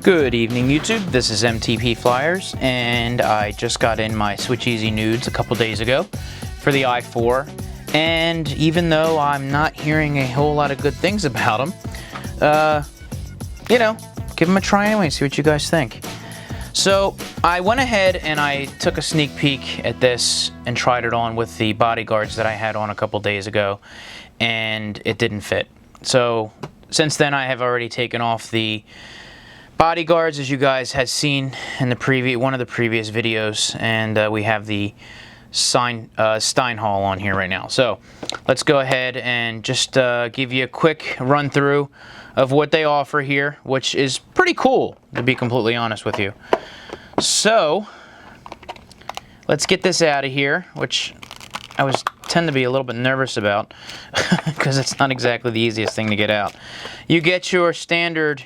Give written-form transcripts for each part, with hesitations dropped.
Good evening, YouTube. This is MTP Flyers, and I just got in my SWITCHEASY Nudes a couple days ago for the i4. And even though I'm not hearing a whole lot of good things about them, you know, give them a try anyway and see what you guys think. So I went ahead and I took a sneak peek at this and tried it on with the bodyguards that I had on a couple days ago, and it didn't fit. So since then I have already taken off the bodyguards, as you guys had seen in the one of the previous videos, and we have the Steinhall on here right now. So let's go ahead and just give you a quick run through of what they offer here, which is pretty cool, to be completely honest with you. So let's get this out of here, which I tend to be a little bit nervous about because it's not exactly the easiest thing to get out. You get your standard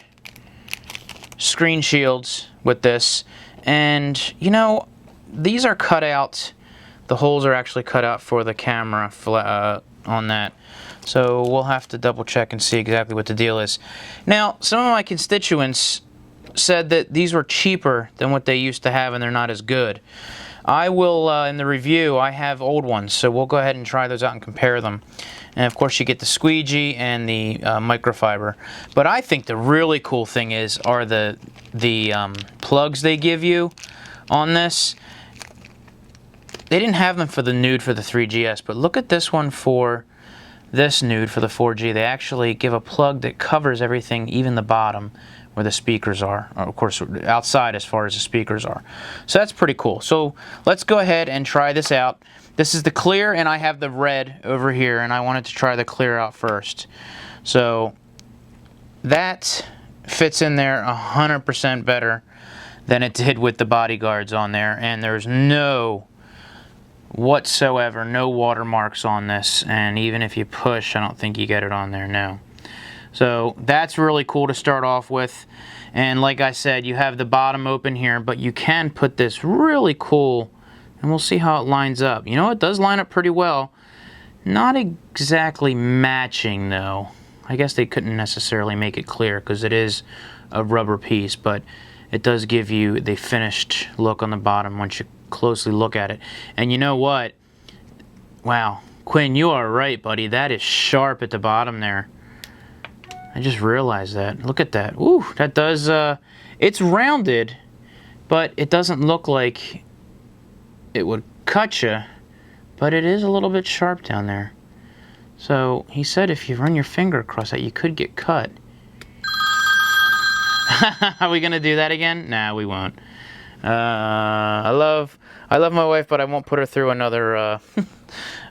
screen shields with this, and you know, these are cut out. The holes are actually cut out for the camera on that, so we'll have to double check and see exactly what the deal is. Now, some of my constituents said that these were cheaper than what they used to have and they're not as good. I will, in the review, I have old ones, so we'll go ahead and try those out and compare them. And of course you get the squeegee and the microfiber. But I think the really cool thing are the plugs they give you on this. They didn't have them for the Nude for the 3GS, but look at this one for this Nude for the 4G. They actually give a plug that covers everything, even the bottom where the speakers are, or of course outside as far as the speakers are. So that's pretty cool. So let's go ahead and try this out. This is the clear, and I have the red over here, and I wanted to try the clear out first. So that fits in there 100% better than it did with the bodyguards on there, and there's no watermarks on this, and even if you push, I don't think you get it on there now. So that's really cool to start off with. And like I said, you have the bottom open here, but you can put this really cool, and we'll see how it lines up. You know, it does line up pretty well. Not exactly matching though. I guess they couldn't necessarily make it clear because it is a rubber piece, but it does give you the finished look on the bottom once you closely look at it. And you know what? Wow, Quinn, you are right, buddy. That is sharp at the bottom there. I just realized that. Look at that. Ooh, that does, it's rounded, but it doesn't look like it would cut you, but it is a little bit sharp down there. So he said if you run your finger across that, you could get cut. Are we gonna do that again? Nah, we won't. I love my wife, but I won't put her through another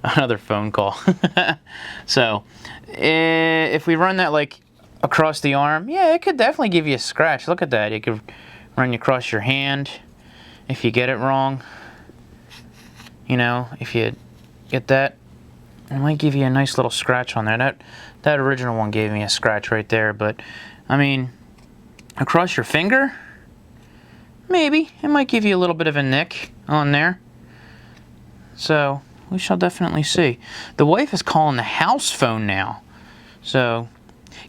another phone call. So if we run that like across the arm, yeah, it could definitely give you a scratch. Look at that. It could run across your hand if you get it wrong. You know, if you get that, it might give you a nice little scratch on there. That original one gave me a scratch right there, but I mean, across your finger, maybe it might give you a little bit of a nick on there. So we shall definitely see. The wife is calling the house phone now, so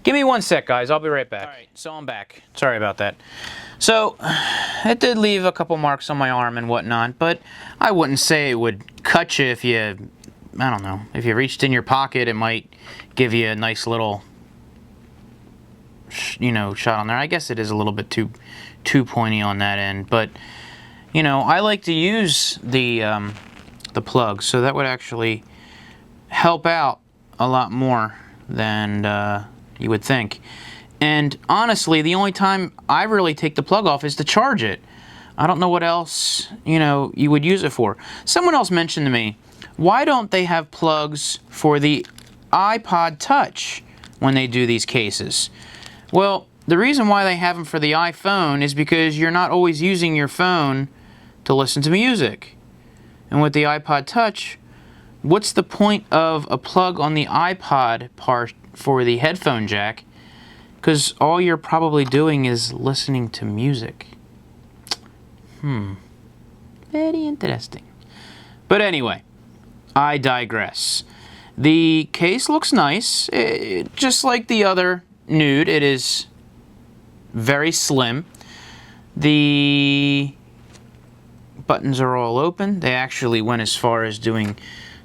give me one sec, guys. I'll be right back. All right, so I'm back. Sorry about that. So it did leave a couple marks on my arm and whatnot, but I wouldn't say it would cut you if you, I don't know, if you reached in your pocket, it might give you a nice little, you know, shot on there. I guess it is a little bit too pointy on that end, but you know, I like to use the plug, so that would actually help out a lot more than you would think. And honestly, the only time I really take the plug off is to charge it. I don't know what else, you know, you would use it for. Someone else mentioned to me, why don't they have plugs for the iPod Touch when they do these cases? Well, the reason why they have them for the iPhone is because you're not always using your phone to listen to music. And with the iPod Touch, what's the point of a plug on the iPod part for the headphone jack? Because all you're probably doing is listening to music. Very interesting. But anyway, I digress. The case looks nice. Just like the other Nude, it is very slim. The buttons are all open. They actually went as far as doing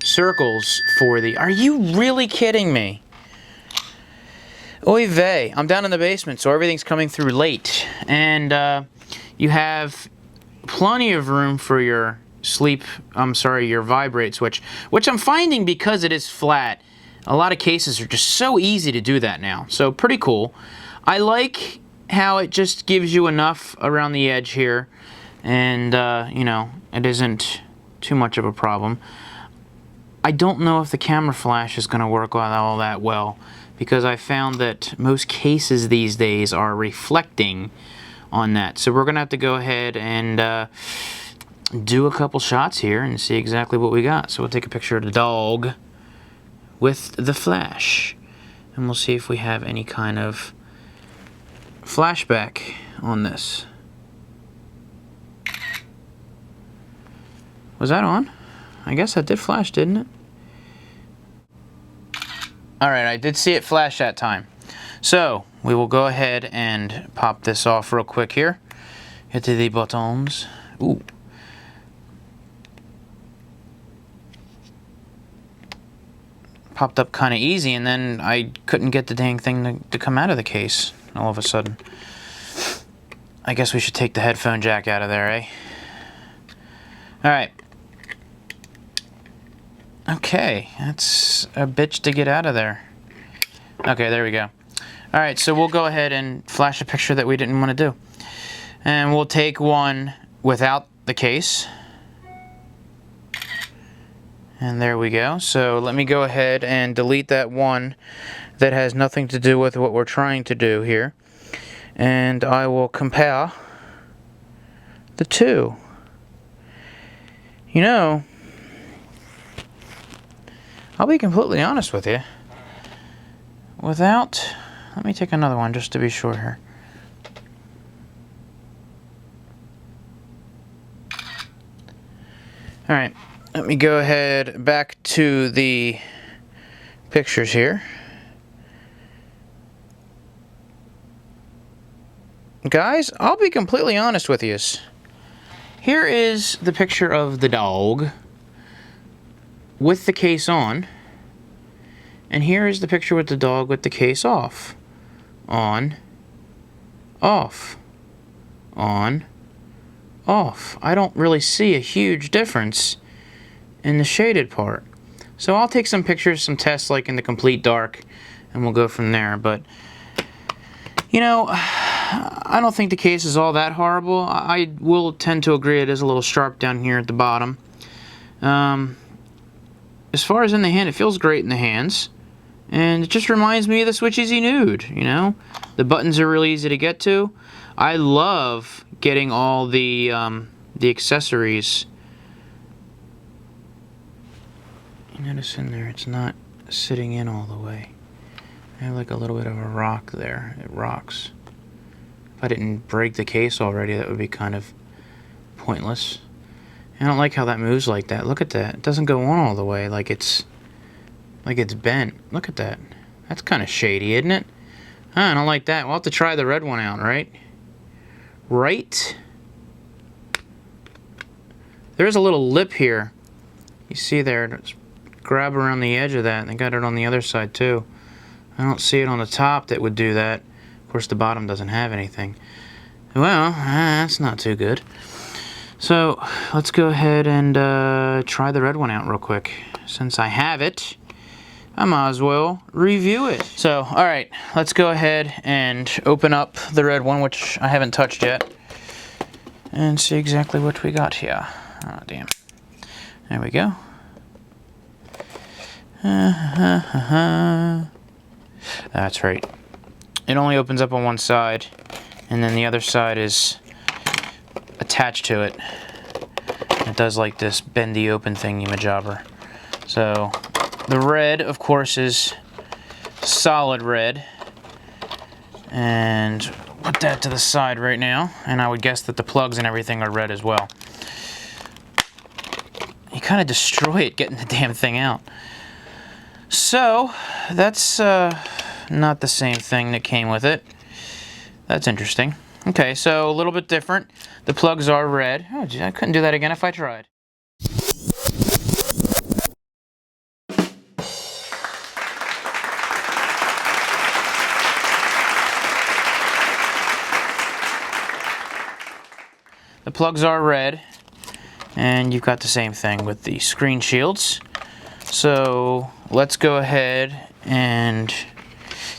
circles for the... Are you really kidding me? Oy vey. I'm down in the basement, so everything's coming through late. And you have plenty of room for your your vibrate switch, which I'm finding because it is flat. A lot of cases are just so easy to do that now. So pretty cool. I like how it just gives you enough around the edge here. And, you know, it isn't too much of a problem. I don't know if the camera flash is going to work all that well, because I found that most cases these days are reflecting on that. So we're going to have to go ahead and do a couple shots here and see exactly what we got. So we'll take a picture of the dog with the flash, and we'll see if we have any kind of flashback on this. Was that on? I guess that did flash, didn't it? Alright, I did see it flash that time. So, we will go ahead and pop this off real quick here. Hit the buttons. Ooh. Popped up kind of easy, and then I couldn't get the dang thing to come out of the case all of a sudden. I guess we should take the headphone jack out of there, eh? Alright. Okay, that's a bitch to get out of there. Okay, there we go. Alright, so we'll go ahead and flash a picture that we didn't want to do. And we'll take one without the case. And there we go. So let me go ahead and delete that one that has nothing to do with what we're trying to do here. And I will compare the two. You know, I'll be completely honest with you. Let me take another one just to be sure here. Alright, let me go ahead back to the pictures here. Guys, I'll be completely honest with you. Here is the picture of the dog with the case on. And here is the picture with the dog with the case off. On, off, on, off. I don't really see a huge difference in the shaded part. So I'll take some pictures, some tests like in the complete dark, and we'll go from there. But, you know, I don't think the case is all that horrible. I will tend to agree it is a little sharp down here at the bottom. As far as in the hand, it feels great in the hands. And it just reminds me of the SWITCHEASY Nude, you know? The buttons are really easy to get to. I love getting all the accessories. You notice in there it's not sitting in all the way. I have like a little bit of a rock there. It rocks. If I didn't break the case already, that would be kind of pointless. I don't like how that moves like that. Look at that. It doesn't go on all the way like it's bent. Look at that. That's kind of shady, isn't it? I don't like that. We'll have to try the red one out, right? Right? There's a little lip here. You see there. Just grab around the edge of that. And they got it on the other side too. I don't see it on the top that would do that. Of course, the bottom doesn't have anything. Well, that's not too good. So, let's go ahead and try the red one out real quick. Since I have it, I might as well review it. So, alright, let's go ahead and open up the red one, which I haven't touched yet, and see exactly what we got here. Oh, damn. There we go. That's right. It only opens up on one side, and then the other side is attached to it. It does like this bendy open thingy-majobber. So, the red, of course, is solid red. And put that to the side right now. And I would guess that the plugs and everything are red as well. You kind of destroy it getting the damn thing out. So, that's not the same thing that came with it. That's interesting. Okay, so a little bit different. The plugs are red. Oh, gee, I couldn't do that again if I tried. The plugs are red, and you've got the same thing with the screen shields. So let's go ahead and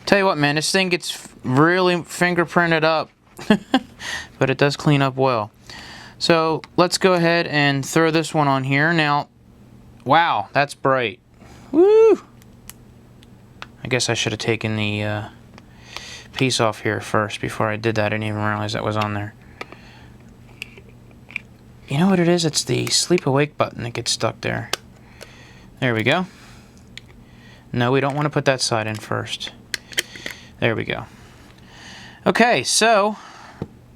tell you what, man, this thing gets really fingerprinted up, but it does clean up well. So let's go ahead and throw this one on here. Now, wow, that's bright. Woo! I guess I should have taken the piece off here first before I did that. I didn't even realize that was on there. You know what it is? It's the sleep awake button that gets stuck there. There we go. No, we don't want to put that side in first. There we go. Okay, so,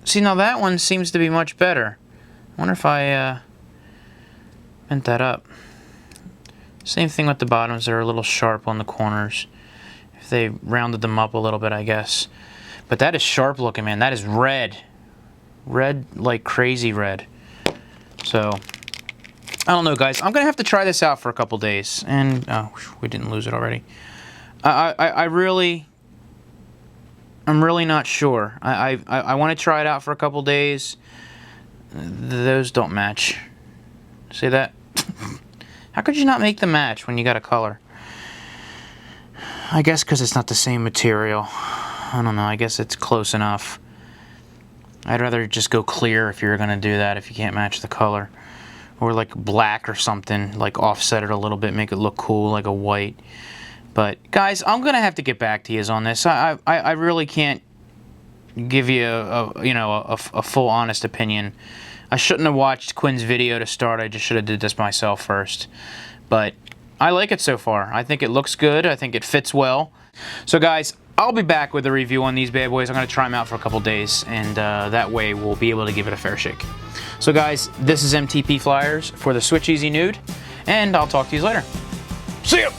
see, now that one seems to be much better. I wonder if I bent that up. Same thing with the bottoms. They're a little sharp on the corners. If they rounded them up a little bit, I guess. But that is sharp looking, man. That is red. Red like crazy red. So, I don't know, guys. I'm going to have to try this out for a couple days. And, oh, we didn't lose it already. I'm really not sure. I want to try it out for a couple days. Those don't match. See that? How could you not make them match when you got a color? I guess because it's not the same material. I don't know. I guess it's close enough. I'd rather just go clear if you're going to do that, if you can't match the color. Or like black or something, like offset it a little bit, make it look cool, like a white. But guys, I'm going to have to get back to you on this. I really can't give you a full honest opinion. I shouldn't have watched Quinn's video to start. I just should have did this myself first. But I like it so far. I think it looks good. I think it fits well. So guys, I'll be back with a review on these bad boys. I'm going to try them out for a couple days, and that way we'll be able to give it a fair shake. So guys, this is MTP Flyers for the SWITCHEASY Nude, and I'll talk to you later. See ya!